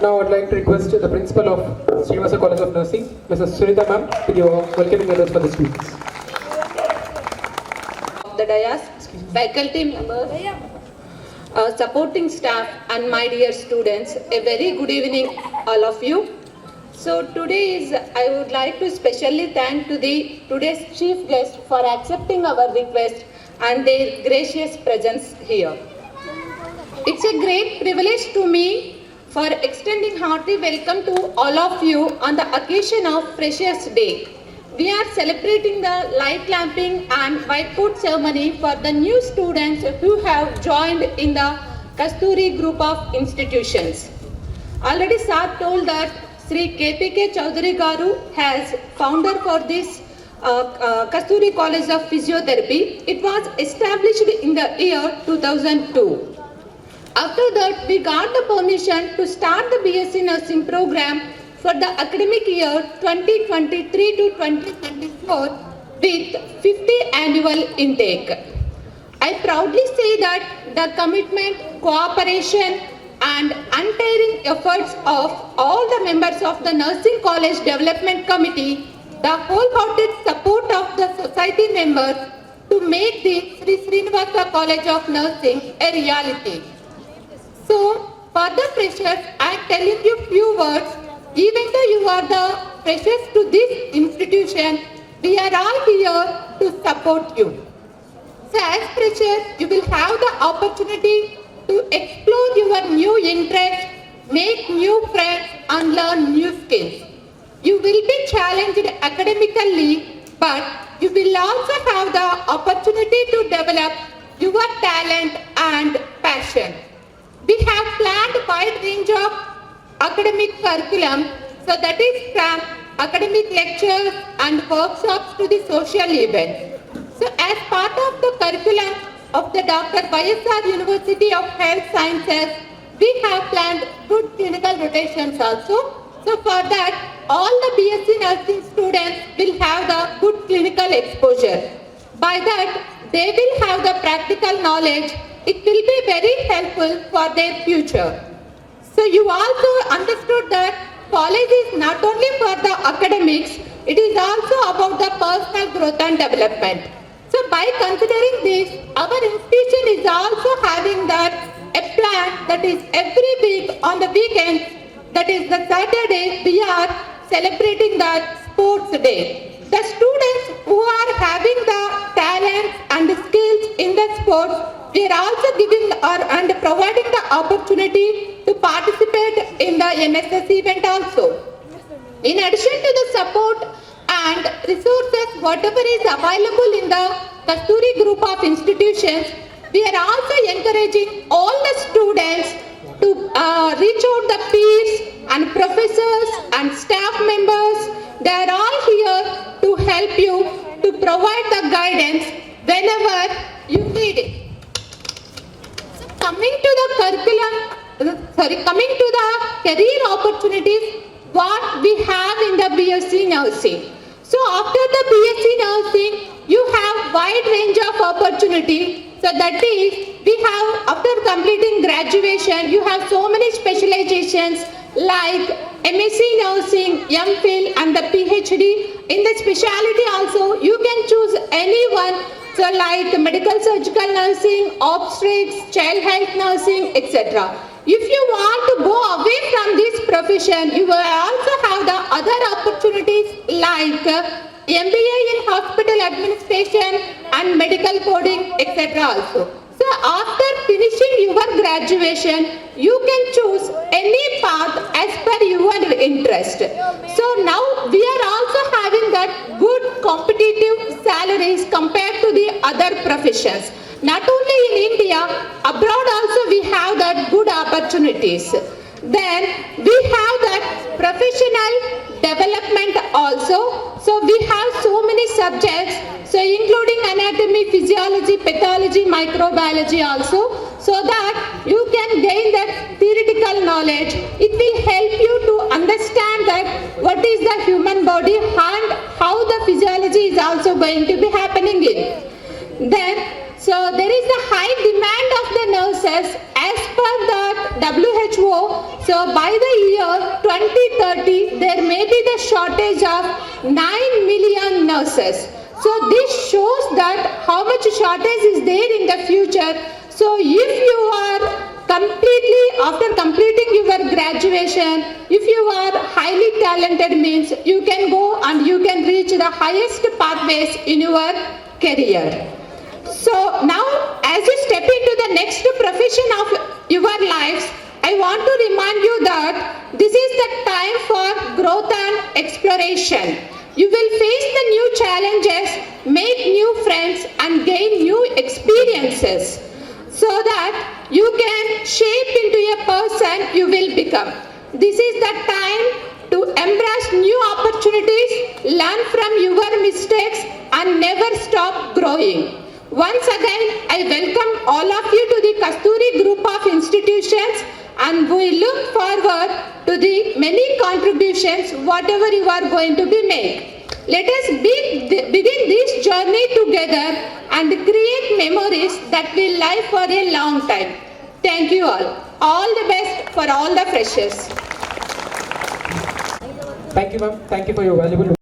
Now I would like to request the principal of Srinivasa College of Nursing, Mrs. Sunita ma'am, to give a welcoming address for the students. The dais, faculty members, supporting staff and my dear students, a very good evening all of you. So I would like to specially thank to today's chief guest for accepting our request and their gracious presence here. It's a great privilege to me for extending hearty welcome to all of you on the occasion of Freshers' Day. We are celebrating the light lamping and whiteboard ceremony for the new students who have joined in the Kasturi group of institutions. Already Sir told that Sri KPK Chaudhary Garu has founder for this Kasturi College of Physiotherapy. It was established in the year 2002. After that, we got the permission to start the BSc Nursing program for the academic year 2023 to 2024 with 50 annual intake. I proudly say that the commitment, cooperation and untiring efforts of all the members of the Nursing College Development Committee, the wholehearted support of the society members to make the Sri Srinivasa College of Nursing a reality. So, for the freshers, I am telling you few words. Even though you are the freshers to this institution, we are all here to support you. So, as freshers, you will have the opportunity to explore your new interests, make new friends and learn new skills. You will be challenged academically, but you will also have the opportunity to develop your talent and passion. We have planned a wide range of academic curriculum, so that is from academic lectures and workshops to the social events. So as part of the curriculum of the Dr. YSR University of Health Sciences, we have planned good clinical rotations also. So for that, all the BSc nursing students will have the good clinical exposure. By that, they will have the practical knowledge. It will be very helpful for their future. So you also understood that college is not only for the academics, it is also about the personal growth and development. So by considering this, our institution is also having that a plan that is every week on the weekend, that is the Saturday, we are celebrating the sports day. The students who are having the talents and skills in the sports, we are also giving and providing the opportunity to participate in the NSS event also. In addition to the support and resources, whatever is available in the Kasturi group of institutions, we are also encouraging all the students to reach out the peers and professors and staff members. They are all here to help you, to provide the guidance whenever you need it. Coming to the career opportunities, what we have in the BSc Nursing. So after the BSc Nursing, you have wide range of opportunity. So that is, we have, after completing graduation, you have so many specializations like MSc Nursing, MPhil and the PhD. In the specialty also, you can choose anyone. So like medical surgical nursing, obstetrics, child health nursing, etc. If you want to go away from this profession, you will also have the other opportunities like MBA in hospital administration and medical coding, etc. also. So after finishing your graduation, you can choose any path as per your interest. So now we are also having that good competitive salaries compared to the other professions. Not only in India, abroad also we have that good opportunities. Then we have that professional development also. So we have so many subjects, so including anatomy, physiology, pathology, microbiology also, so that you can gain that theoretical knowledge. It will help you to understand that what is the human body and how the physiology is also going to be happening in. Then, so there is a high demand of the nurses as per the WHO, so by the year 2030, there may be the shortage of 9 million nurses. So this shows that how much shortage is there in the future. So if you are after completing your graduation, if you are highly talented, means you can go and you can reach the highest pathways in your career. So now, as you step into the next profession of your lives, I want to remind you that this is the time for growth and exploration. You will face the new challenges, make new friends, and gain new experiences, so that you can shape into a person you will become. This is the time to embrace new opportunities, learn from your mistakes, and never stop growing. Once again, I welcome all of you to the Kasturi Group of Institutions, and we look forward to the many contributions whatever you are going to be made. Let us begin this journey together and create memories that will live for a long time. Thank you all. All the best for all the freshers. Thank you, ma'am. Thank you for your valuable